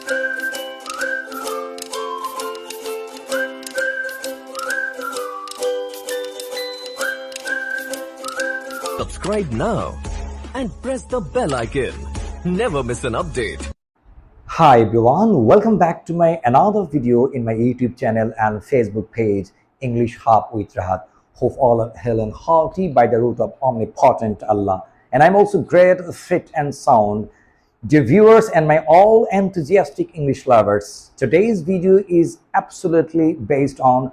Subscribe now and press the bell icon. Never miss an update. Hi everyone, welcome back to my another video in my YouTube channel and Facebook page, English Hub with Rahat. Hope all are hale and hearty by the root of omnipotent Allah. And I'm also great, fit and sound. Dear viewers and my all enthusiastic English lovers, today's video is absolutely based on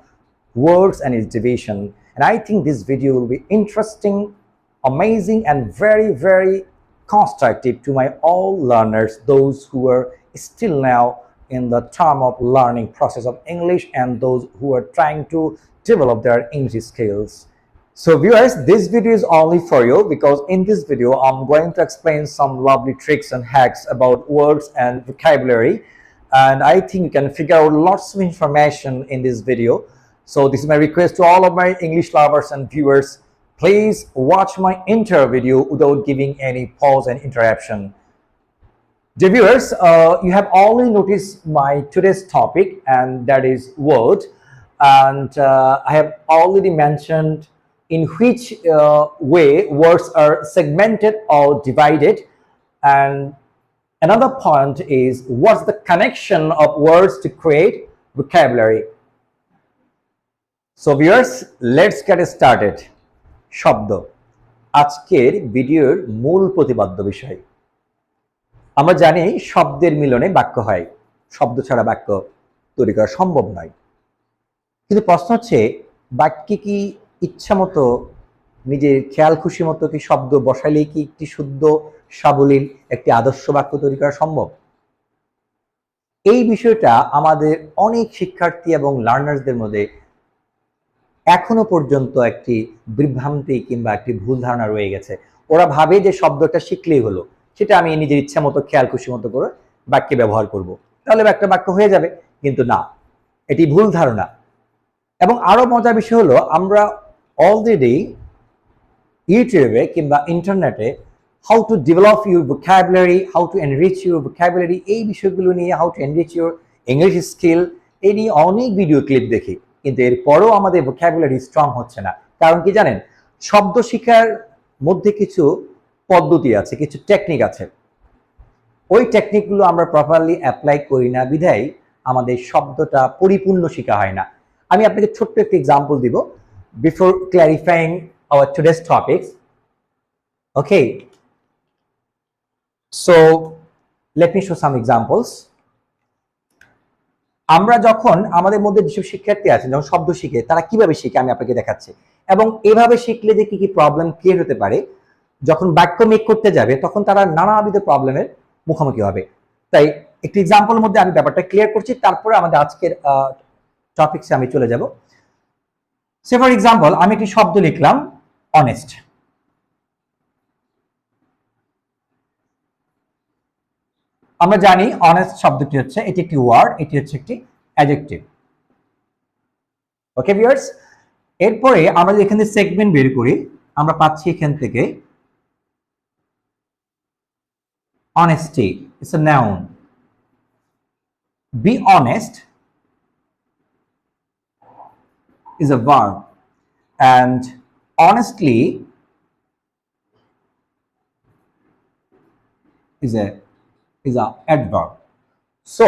words and its division. And I think this video will be interesting, amazing and very constructive to my all learners, those who are still now in the term of learning process of English and those who are trying to develop their English skills. So viewers, this video is only for you because in this video I'm going to explain some lovely tricks and hacks about words and vocabulary, and I think you can figure out lots of information in this video. So this is my request to all of my English lovers and viewers. Please watch my entire video without giving any pause and interruption. Dear viewers, you have already noticed my today's topic, and that is word. And I have already mentioned in which way words are segmented or divided. And another point is what's the connection of words to create vocabulary. So viewers, let's get started. শব্দ আজকের ভিডিওর মূল প্রতিপাদ্য বিষয়। আমরা জানি শব্দের মিলনে বাক্য হয়, শব্দ ছাড়া বাক্য তৈরি করা সম্ভব নয়। কিন্তু প্রশ্ন হচ্ছে, বাক্যে কি ইচ্ছা মতো নিজের খেয়াল খুশি মতো কি শব্দ বসাইলেই কি একটি শুদ্ধ সাবলীল একটি আদর্শ বাক্য তৈরি করা সম্ভব? এই বিষয়টা আমাদের অনেক শিক্ষার্থী এবং লার্নার্সদের মধ্যে এখনো পর্যন্ত একটি বিভ্রান্তি কিংবা একটি ভুল ধারণা রয়ে গেছে। ওরা ভাবে যে শব্দটা শিখলেই হলো, সেটা আমি নিজের ইচ্ছা মতো খেয়াল খুশি মতো করে বাক্যে ব্যবহার করব, তাহলে একটা বাক্য হয়ে যাবে। কিন্তু না, এটি ভুল ধারণা। এবং আরো মজার বিষয় হলো, আমরা অলরেডি ইউটিউবে কিংবা ইন্টারনেটে how to develop your vocabulary, how to enrich your vocabulary, এই বিষয়গুলো নিয়ে, how to enrich your English skill, এই নিয়ে অনেক ভিডিও ক্লিপ দেখি। কিন্তু এরপরও আমাদের ভোকাবুলারি স্ট্রং হচ্ছে না। কারণ কি জানেন, শব্দ শিক্ষার মধ্যে কিছু পদ্ধতি আছে, কিছু টেকনিক আছে। ওই টেকনিকগুলো আমরা প্রপারলি অ্যাপ্লাই করি না বিধায় আমাদের শব্দটা পরিপূর্ণ শেখা হয় না। আমি আপনাকে ছোট্ট একটি এক্সাম্পল দিব before clarifying our today's topics. Okay, so let me show some examples. আমরা যখন আমাদের মধ্যে যেসব শিক্ষার্থী আছেন যখন শব্দ শিখে, তারা কিভাবে শিখে আমি আপনাকে দেখাচ্ছি, এবং এভাবে শিখলে যে কি কি প্রবলেম ক্রিয়েট হতে পারে, যখন বাক্য মেক করতে যাবে তখন তারা নানাবিধ প্রবলেমের মুখোমুখি হবে। তাই একটি এক্সাম্পলের মধ্যে আমি ব্যাপারটা ক্লিয়ার করছি, তারপরে আমাদের আজকের টপিকসে আমি চলে যাব। সে ফর এক্সাম্পল, আমি একটি শব্দ লিখলাম অনেস্ট। আমরা জানি অনেস্ট শব্দটি হচ্ছে, এটি একটি ওয়ার্ড, এটি হচ্ছে একটি অ্যাডজেক্টিভ। ওকে ভিউয়ার্স, এরপরে আমরা এখানে সেগমেন্ট বের করি, আমরা পাচ্ছি এখান থেকে honesty, it's a noun. Be honest is a verb, and honestly is a adverb. So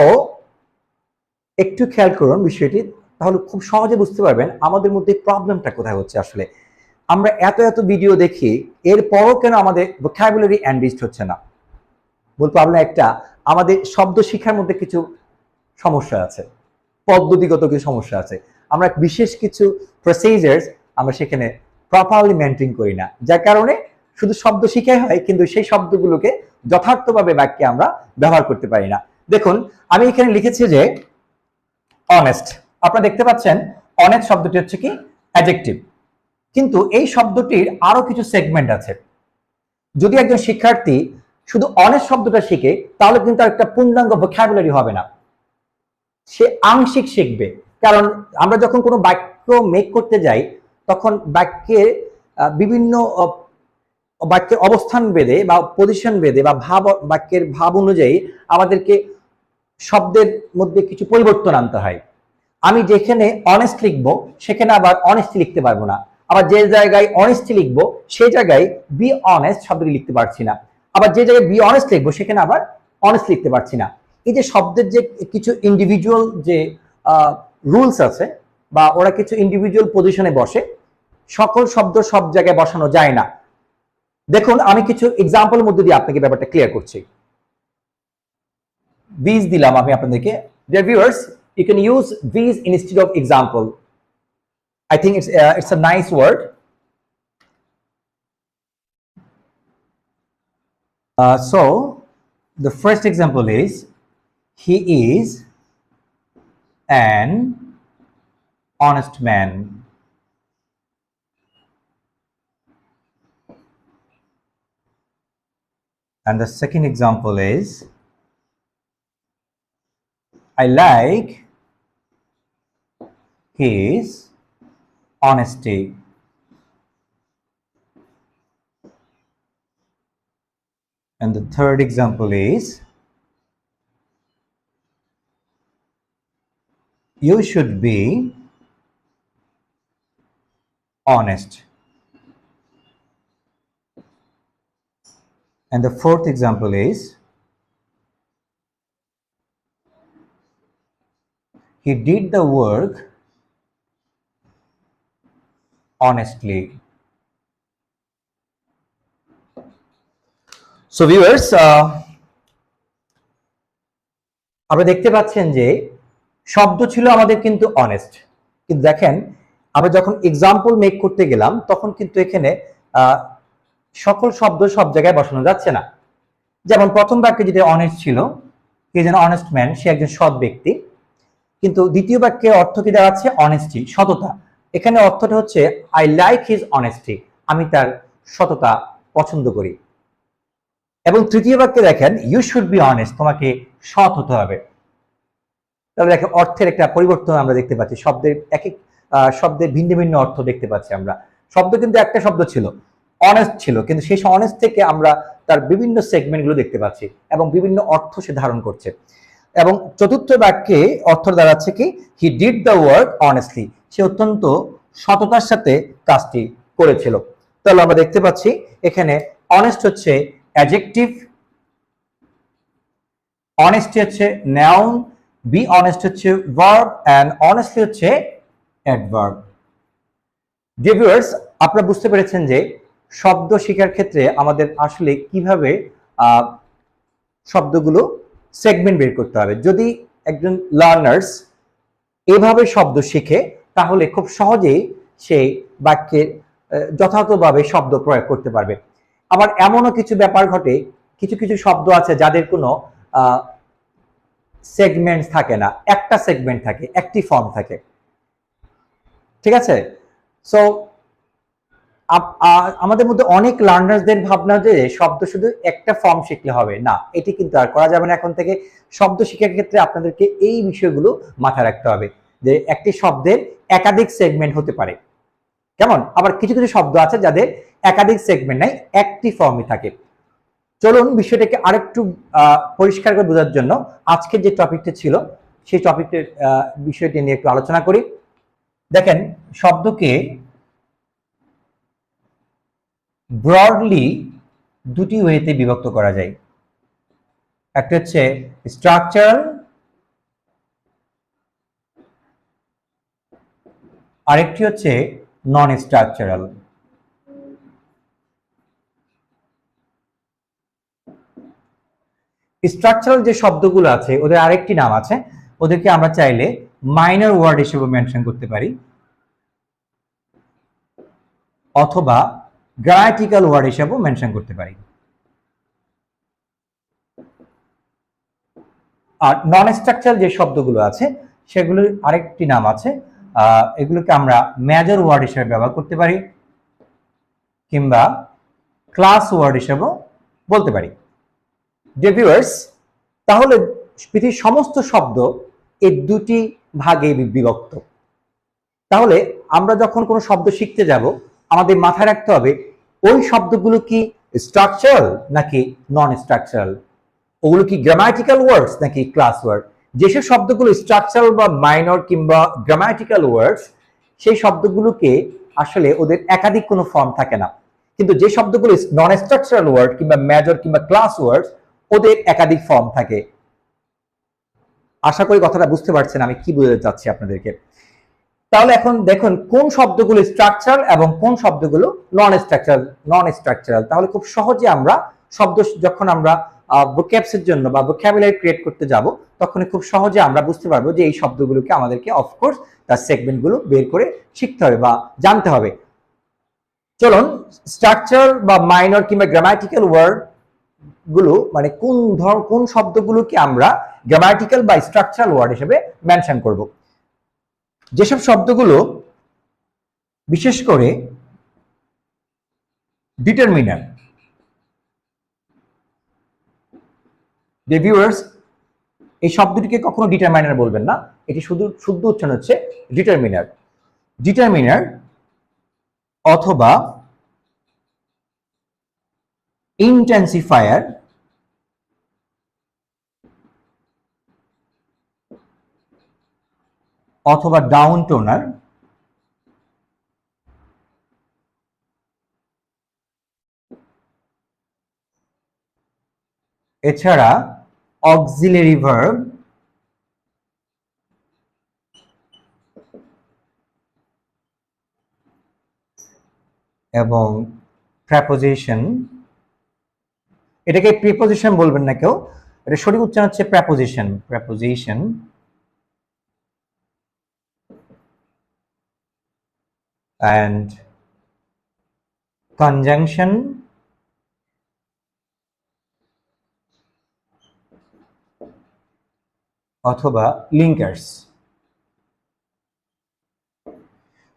একটু খেয়াল করুন বিষয়টি, তাহলে খুব সহজে বুঝতে পারবেন আমাদের মধ্যে প্রবলেমটা কোথায় হচ্ছে। আসলে আমরা এত ভিডিও দেখি, এরপরও কেন আমাদের ভোকাবুলারি এনরিচড হচ্ছে না? মূল প্রবলেম একটা, আমাদের শব্দ শিক্ষার মধ্যে কিছু সমস্যা আছে, পদ্ধতিগত কিছু সমস্যা আছে। আমরা বিশেষ কিছু প্রসিজার্স আমরা সেখানে প্রপারলি মেনটেন করি না, যার কারণে শুধু শব্দ শিখাই হয় কিন্তু সেই শব্দগুলোকে যথার্থভাবে বাক্যে আমরা ব্যবহার করতে পারি না। দেখুন, আমি এখানে লিখেছি যে অনেস্ট, আপনারা দেখতে পাচ্ছেন অনেস্ট শব্দটি হচ্ছে কি অ্যাডজেক্টিভ, কিন্তু এই শব্দটির আরো কিছু সেগমেন্ট আছে। যদি একজন শিক্ষার্থী শুধু অনেস্ট শব্দটা শিখে, তাহলে কিন্তু একটা পূর্ণাঙ্গ ভোকাবুলারি হবে না, সে আংশিক শিখবে। কারণ আমরা যখন কোনো বাক্য মেক করতে যাই, তখন বাক্যের বিভিন্ন অবস্থান ভেদে বা পজিশন ভেদে বা বাক্যের ভাব অনুযায়ী আমাদেরকে শব্দের মধ্যে কিছু পরিবর্তন আনতে হয়। আমি যেখানে অনেস্ট লিখবো সেখানে আবার অনেস্টলি লিখতে পারবো না, আবার যে জায়গায় অনেস্টলি লিখবো সেই জায়গায় বি অনেস্ট শব্দটি লিখতে পারছি না, আবার যে জায়গায় বি অনেস্ট লিখবো সেখানে আবার অনেস্ট লিখতে পারছি না। এই যে শব্দের যে কিছু ইন্ডিভিজুয়াল যে রুলস আছে বা ওরা কিছু ইন্ডিভিজুয়াল পজিশনে বসে, সকল শব্দ সব জায়গায় বসানো যায় না। দেখুন আমি কিছু এক্সাম্পলের মধ্যে দিয়ে আপনাকে ব্যাপারটা ক্লিয়ার করছি। these দিলাম আমি আপনাদেরকে। Dear viewers, you can use these instead of example. I think it's a nice word. So the first example is he is an honest man. And the second example is I like his honesty. And the third example is you should be honest. And the fourth example is he did the work honestly. So viewers, আপনারা দেখতে পাচ্ছেন যে শব্দ ছিল আমাদের কিন্তু honest, কিন্তু দেখেন আমরা যখন এক্সাম্পল মেক করতে গেলাম তখন কিন্তু এখানে সকল শব্দ সব জায়গায় বসানো যাচ্ছে না। যেমন প্রথম বাক্যে যেটা অনেস্ট ছিল, he is an honest man, সে একজন সৎ ব্যক্তি, কিন্তু দ্বিতীয় বাক্যে অর্থ কি দাঁড়াচ্ছে? অনেস্টি, সততা। এখানে অর্থটা হচ্ছে আই লাইক হিজ অনেস্টি, আমি তার সততা পছন্দ করি। এবং তৃতীয় বাক্যে দেখেন ইউ শুড বি অনেস্ট, তোমাকে সৎ হতে হবে। তাহলে দেখেন অর্থের একটা পরিবর্তন আমরা দেখতে পাচ্ছি, শব্দের এক এক শব্দের ভিন্ন ভিন্ন অর্থ দেখতে পাচ্ছি আমরা। শব্দ কিন্তু একটা শব্দ ছিল, অনেস্ট ছিল, কিন্তু সেই অনেস্ট থেকে আমরা তার বিভিন্ন সেগমেন্টগুলো দেখতে পাচ্ছি এবং বিভিন্ন অর্থ সে ধারণ করছে। এবং চতুর্থ বাক্যে অর্থ দাঁড়াচ্ছে কি he did the work honestly, সে অত্যন্ত সততার সাথে কাজটি করেছিল। তাহলে আমরা দেখতে পাচ্ছি এখানে অনেস্ট হচ্ছে অ্যাডজেক্টিভ, অনেস্টি হচ্ছে নাউন, বি অনেস্ট হচ্ছে ভার্ব, এন্ড অনেস্টলি হচ্ছে অ্যাডভার্ব। ডিয়ার ভিউয়ার্স, আপনারা বুঝতে পেরেছেন যে শব্দ শেখার ক্ষেত্রে আমাদের আসলে কিভাবে শব্দগুলো সেগমেন্ট বের করতে হবে। যদি একজন লার্নার্স এভাবে শব্দ শিখে তাহলে খুব সহজেই সে বাক্যে যথাযথভাবে শব্দ প্রয়োগ করতে পারবে। আবার এমনও কিছু ব্যাপার ঘটে, কিছু কিছু শব্দ আছে যাদের কোনো সেগমেন্ট থাকে না, একটা সেগমেন্ট থাকে, একটি ফর্ম থাকে, ঠিক আছে? সো আমাদের মধ্যে অনেক লার্নার্সদের ভাবনা যে শব্দ শুধু একটা ফর্ম শিখলে হবে না, এটি কিন্তু আর করা যাবে না। এখন থেকে শব্দ শেখার ক্ষেত্রে আপনাদেরকে এই বিষয়গুলো মাথায় রাখতে হবে যে একটি শব্দের একাধিক সেগমেন্ট হতে পারে, কেমন? আবার কিছু কিছু শব্দ আছে যাদের একাধিক সেগমেন্ট নাই, একটি ফর্মই থাকে। চলুন বিষয়টাকে আরেকটু পরিষ্কার করে বোঝার জন্য আজকের যে টপিকটা ছিল সেই টপিকটার বিষয়টি নিয়ে একটু আলোচনা করি। দেখেন শব্দকে ব্রডলি দুটি ওয়েতে বিভক্ত করা যায়। একটা হচ্ছে স্ট্রাকচারাল, আরেকটি হচ্ছে নন স্ট্রাকচারাল। স্ট্রাকচারাল যে শব্দগুলো আছে ওদের আরেকটি নাম আছে, ওদেরকে আমরা চাইলে মাইনর ওয়ার্ড হিসেবে মেনশন করতে পারি অথবা গ্রামাটিক্যাল ওয়ার্ড হিসেবেও মেনশন করতে পারি। আর নন স্ট্রাকচারাল যে শব্দগুলো আছে সেগুলোর আরেকটি নাম আছে, এগুলোকে আমরা মেজর ওয়ার্ড হিসেবে ব্যবহার করতে পারি কিংবা ক্লাস ওয়ার্ড হিসেবেও বলতে পারি। ডিয়ার ভিউয়ার্স, তাহলে পৃথিবীর সমস্ত শব্দ এই দুটি ভাগে বিভক্ত। তাহলে আমরা যখন কোনো শব্দ শিখতে যাব আমাদের মাথায় রাখতে হবে ওই শব্দগুলো কি স্ট্রাকচারাল নাকি নন স্ট্রাকচারাল, ওগুলো কি গ্রামাটিক্যাল ওয়ার্ডস নাকি ক্লাস ওয়ার্ড। যেসব শব্দগুলো স্ট্রাকচারাল বা মাইনর কিংবা গ্রামাটিক্যাল ওয়ার্ডস, সেই শব্দগুলোকে আসলে ওদের একাধিক কোনো ফর্ম থাকে না। কিন্তু যে শব্দগুলো নন স্ট্রাকচারাল ওয়ার্ড কিংবা মেজর কিংবা ক্লাস ওয়ার্ডস, ওদের একাধিক ফর্ম থাকে। আশা করি কথাটা বুঝতে পারছেন আমি কি বলতে চাচ্ছি আপনাদেরকে। তাহলে এখন দেখুন কোন শব্দগুলো স্ট্রাকচারাল এবং কোন শব্দগুলো নন স্ট্রাকচারাল। তাহলে খুব সহজে আমরা শব্দ যখন আমরা ভোক্যাবসের জন্য বা ভোক্যাবুলারি ক্রিয়েট করতে যাব, তখন খুব সহজে আমরা বুঝতে পারবো যে এই শব্দগুলোকে আমাদেরকে অফকোর্স তার সেগমেন্টগুলো বের করে শিখতে হবে বা জানতে হবে। চলুন স্ট্রাকচার বা মাইনর কিংবা গ্রামাটিক্যাল ওয়ার্ড গুলো মানে কোন শব্দগুলোকে আমরা গ্রামাটিক্যাল বা স্ট্রাকচারাল ওয়ার্ড হিসেবে মেনশন করব। যেসব শব্দগুলো বিশেষ করে ডিটারমিনার, ভিউয়ার্স এই শব্দটিকে কখনো ডিটারমিনার বলবেন না, এটি শুদ্ধ উচ্চারণ হচ্ছে ডিটারমিনার অথবা ইন্টেন্সিফায়ার অথবা ডাউন টোনার এছাড়া অক্সিলারি ভার্ব এবং প্রেপোজিশন। এটাকে প্রিপোজিশন বলবেন না কেউ, এটা সঠিক উচ্চারণ হচ্ছে প্রেপোজিশন and conjunction অথবা লিঙ্কার্স।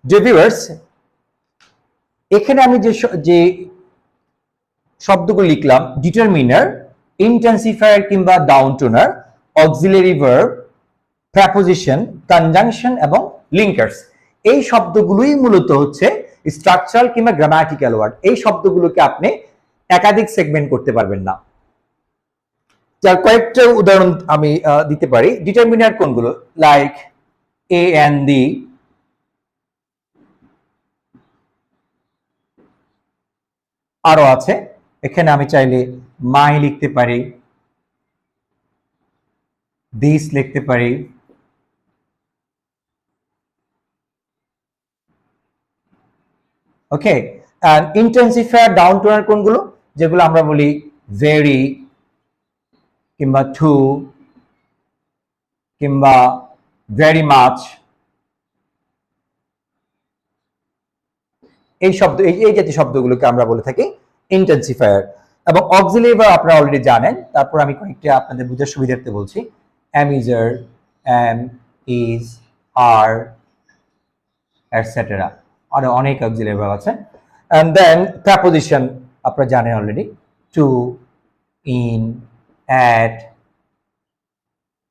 ভিউয়ার্স এখানে আমি যে শব্দগুলো লিখলাম ডিটারমিনার, ইন্টেন্সিফায়ার কিংবা down toner, auxiliary verb, preposition, conjunction এবং লিঙ্কার্স, এই শব্দগুলোই মূলত হচ্ছে স্ট্রাকচারাল কিংবা গ্রামাটিক্যাল ওয়ার্ড। এই শব্দগুলোকে আপনি একাধিক সেগমেন্ট করতে পারবেন না। যার কয়েকটা উদাহরণ আমি দিতে পারি। ডিটারমিনার কোনগুলো? লাইক এ এন্ড দি, আরো আছে। এখানে আমি চাইলে মাই লিখতে পারি, দিস লিখতে পারি, ওকে। আর ইন্টেন্সিফায়ার ডাউন টোনার কোনগুলো? যেগুলো আমরা বলি ভেরি কিংবা টু কিংবা ভেরি মাচ, এই জাতীয় শব্দগুলোকে আমরা বলে থাকি ইন্টেন্সিফায়ার। এবং অক্সিলারি ভার্ব আপনারা অলরেডি জানেন, তারপর আমি কয়েকটা আপনাদের বুঝার সুবিধার্থে বলছি। Am is, am is, are etcetera, আরো অনেক অক্সিলারি ভার্ব আছে। এন্ড দেন প্রেপোজিশন আপনারা জানেন অলরেডি, টু, ইন, অ্যাট,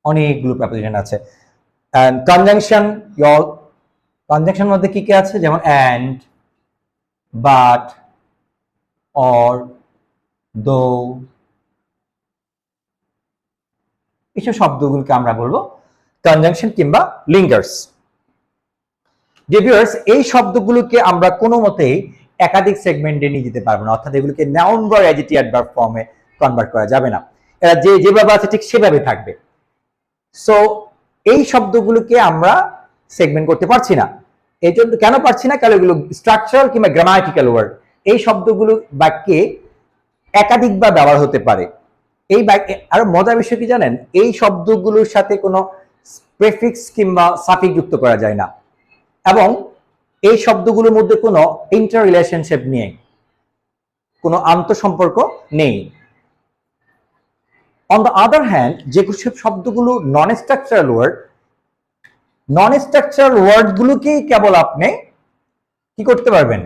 অনেকগুলো প্রেপোজিশন আছে। এন্ড কনজাংশন, কনজাংশন মধ্যে কি কি আছে? যেমন অ্যান্ড, বাট, অর, দো, এইসব শব্দগুলোকে আমরা বলবো কনজাংশন কিংবা লিঙ্কার্স। ভিউয়ার্স এই শব্দগুলোকে আমরা কোনো মতেই একাধিক সেগমেন্টে নিয়ে যেতে পারবো না, অর্থাৎ এগুলোকে নাউন বা অ্যাডজেক্টিভ অ্যাডভার্ব ফর্মে কনভার্ট করা যাবে না। এরা যেভাবে আছে ঠিক সেভাবে থাকবে। সো এই শব্দগুলোকে আমরা সেগমেন্ট করতে পারছি না। এই জন্য কেন পারছি না? কারণ এগুলো স্ট্রাকচারাল কিংবা গ্রামাটিক্যাল ওয়ার্ড। এই শব্দগুলো বাক্যে একাধিকবার ব্যবহার হতে পারে। এই আরো মজার বিষয় কি জানেন? এই শব্দগুলোর সাথে কোনো প্রেফিক্স কিংবা সাফিক্স যুক্ত করা যায় না, এবং এই শব্দগুলোর মধ্যে কোনো ইন্টার রিলেশনশিপ নেই, কোনো আন্তঃসম্পর্ক নেই। অন দ্য আদার হ্যান্ড যেসব শব্দগুলো নন স্ট্রাকচারাল ওয়ার্ডগুলোকেই কেবল আপনি কি করতে পারবেন?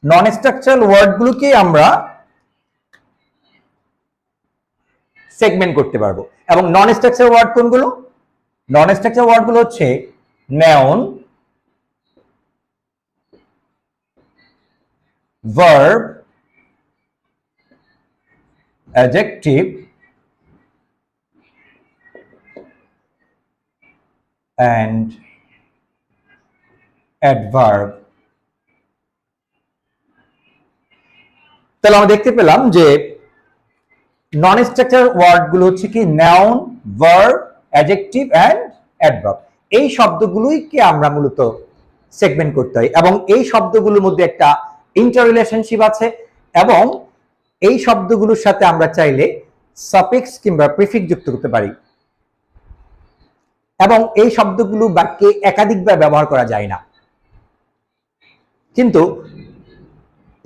নন স্ট্রাকচারাল ওয়ার্ডগুলোকেই আমরা সেগমেন্ট করতে পারবো। এবং নন স্ট্রাকচারাল ওয়ার্ড কোনগুলো? নন স্ট্রাকচারাল ওয়ার্ডগুলো হচ্ছে noun, verb, adjective, and adverb. তাহলে আমরা দেখতে পেলাম যে নন স্ট্রাকচার ওয়ার্ড গুলো হচ্ছে কি noun, verb, adjective and adverb. এই শব্দগুলোইকে আমরা মূলত সেগমেন্ট করতে হয় এবং এই শব্দগুলোর মধ্যে একটা ইন্টার রিলেশনশিপ আছে এবং এই শব্দগুলোর সাথে আমরা চাইলে সাফিক্স কিংবা প্রিফিক্স যুক্ত করতে পারি এবং এই শব্দগুলো বাক্যে একাধিকবার ব্যবহার করা যায় না। কিন্তু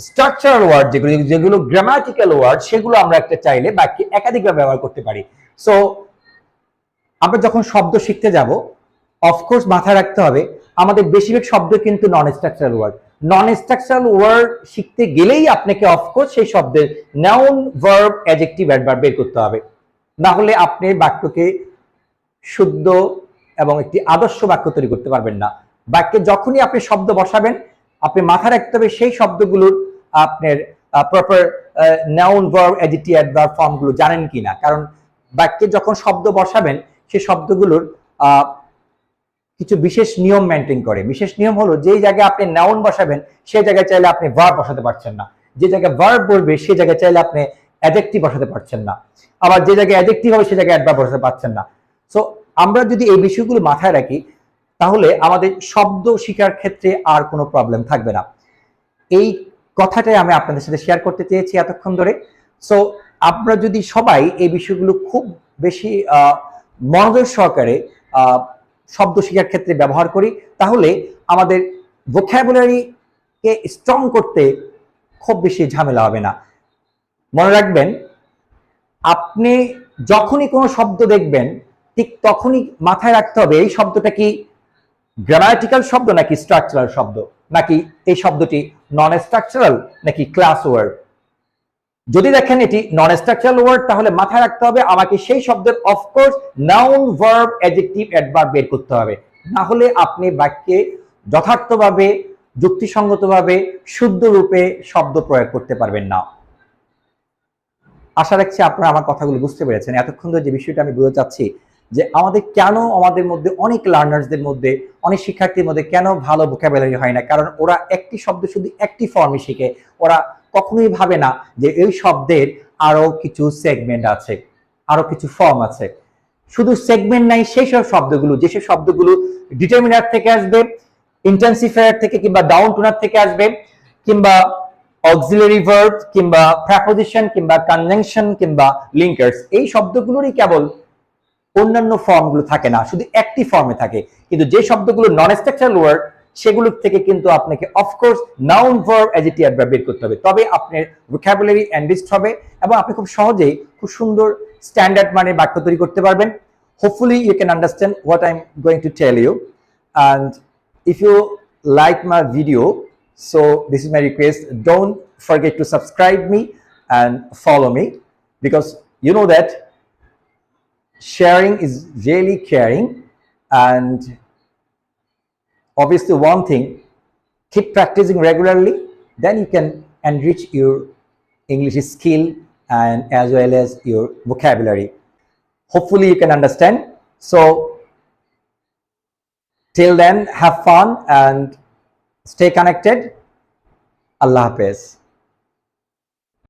স্ট্রাকচারাল ওয়ার্ড যেগুলো গ্রামাটিক্যাল ওয়ার্ড সেগুলো আমরা একটা চাইলে বাক্যে একাধিকবার ব্যবহার করতে পারি। সো আমরা যখন শব্দ শিখতে যাব অফকোর্স মাথায় রাখতে হবে আমাদের বেশিরভাগ শব্দ কিন্তু non structural word. Non structural word শিখতে গেলেই আপনাকে অফকোর্স সেই শব্দের নাউন, ভার্ব, অ্যাডজেক্টিভ, অ্যাডভার্ব বের করতে হবে, না হলে আপনি বাক্যকে শুদ্ধ এবং একটি আদর্শ বাক্য তৈরি করতে পারবেন না। বাক্যে যখনই আপনি শব্দ বসাবেন আপনি মাথায় রাখতে হবে সেই শব্দগুলোর আপনার proper noun, verb, adjective, adverb ফর্মগুলো জানেন কিনা। কারণ বাক্যে যখন শব্দ বসাবেন সেই শব্দগুলোর কিছু বিশেষ নিয়ম মেনটেন করে। বিশেষ নিয়ম হলো যেই জায়গায় আপনি নাউন বসাবেন সেই জায়গায় চাইলে আপনি ভার্ব বসাতে পারছেন না, যে জায়গায় ভার্ব বলবে সেই জায়গায় চাইলে আপনি অ্যাডজেক্টিভ বসাতে পারছেন না, আবার যে জায়গায় অ্যাডজেক্টিভ হবে সেই জায়গায় অ্যাডভার্ব বসাতে পারছেন না। সো আমরা যদি এই বিষয়গুলো মাথায় রাখি তাহলে আমাদের শব্দ শেখার ক্ষেত্রে আর কোনো প্রবলেম থাকবে না। এই কথাটাই আমি আপনাদের সাথে শেয়ার করতে চেয়েছি এতক্ষণ ধরে। সো আমরা যদি সবাই এই বিষয়গুলো খুব বেশি মনোযোগ সহকারে শব্দ শেখার ক্ষেত্রে ব্যবহার করি তাহলে আমাদের ভোকাবুলারিকে স্ট্রং করতে খুব বেশি ঝামেলা হবে না। মনে রাখবেন আপনি যখনই কোনো শব্দ দেখবেন ঠিক তখনই মাথায় রাখতে হবে এই শব্দটা কি গ্রামাটিক্যাল শব্দ নাকি স্ট্রাকচারাল শব্দ, নাকি এই শব্দটি নন স্ট্রাকচারাল নাকি ক্লাস ওয়ার্ড। যদি দেখেন এটি নন স্ট্রাকচারাল ওয়ার্ড তাহলে মাথায় রাখতে হবে আমাকে সেই শব্দের of course noun, verb, adjective, adverb বের করতে হবে, না হলে আপনি বাক্যে যথার্থভাবে, যুক্তিসঙ্গতভাবে, শুদ্ধ রূপে শব্দ প্রয়োগ করতে পারবেন না। আশা রাখছি আপনারা আমার কথাগুলো বুঝতে পেরেছেন। এতক্ষণ ধরে যে বিষয়টা আমি বুঝতে চাচ্ছি যে আমাদের মধ্যে অনেক লার্নার্সদের মধ্যে, অনেক শিক্ষার্থীর মধ্যে কেন ভালো ভোকাবুলারি হয় না, কারণ ওরা একটি শব্দ শুধু একটি ফর্মে শিখে। ওরা কখনোই ভাবে না যে এই শব্দের আরো কিছু সেগমেন্ট আছে, আরো কিছু ফর্ম আছে। শুধু সেগমেন্ট নাই সেই সব শব্দগুলো, যেসব শব্দগুলো ডিটারমিনার থেকে আসবে, ইন্টেন্সিফায়ার থেকে কিংবা ডাউন টুনার থেকে আসবে, কিংবা অক্সিলারি ভার্ব কিংবা প্রেপোজিশন কিংবা কনজাংশন কিংবা লিঙ্কার্স, এই শব্দগুলোরই কেবল অন্যান্য ফর্মগুলো থাকে না, শুধু একটি ফর্মে থাকে। কিন্তু যে শব্দগুলো নন স্ট্রাকচারাল ওয়ার্ড সেগুলোর থেকে কিন্তু আপনাকে of course noun, verb, adjective, adverb বের করতে হবে, তবে আপনার ভোকাবুলারি এনরিচড হবে এবং আপনি খুব সহজেই খুব সুন্দর স্ট্যান্ডার্ড মানের বাক্য তৈরি করতে পারবেন। Hopefully you can understand what I'm going to tell you, and if you like my video, so this is my request, don't forget to subscribe me and follow me, because you know that sharing is really caring. And obviously one thing, keep practicing regularly, then you can enrich your English skill and as well as your vocabulary. Hopefully you can understand. So till then, have fun and stay connected. Allah Hafiz.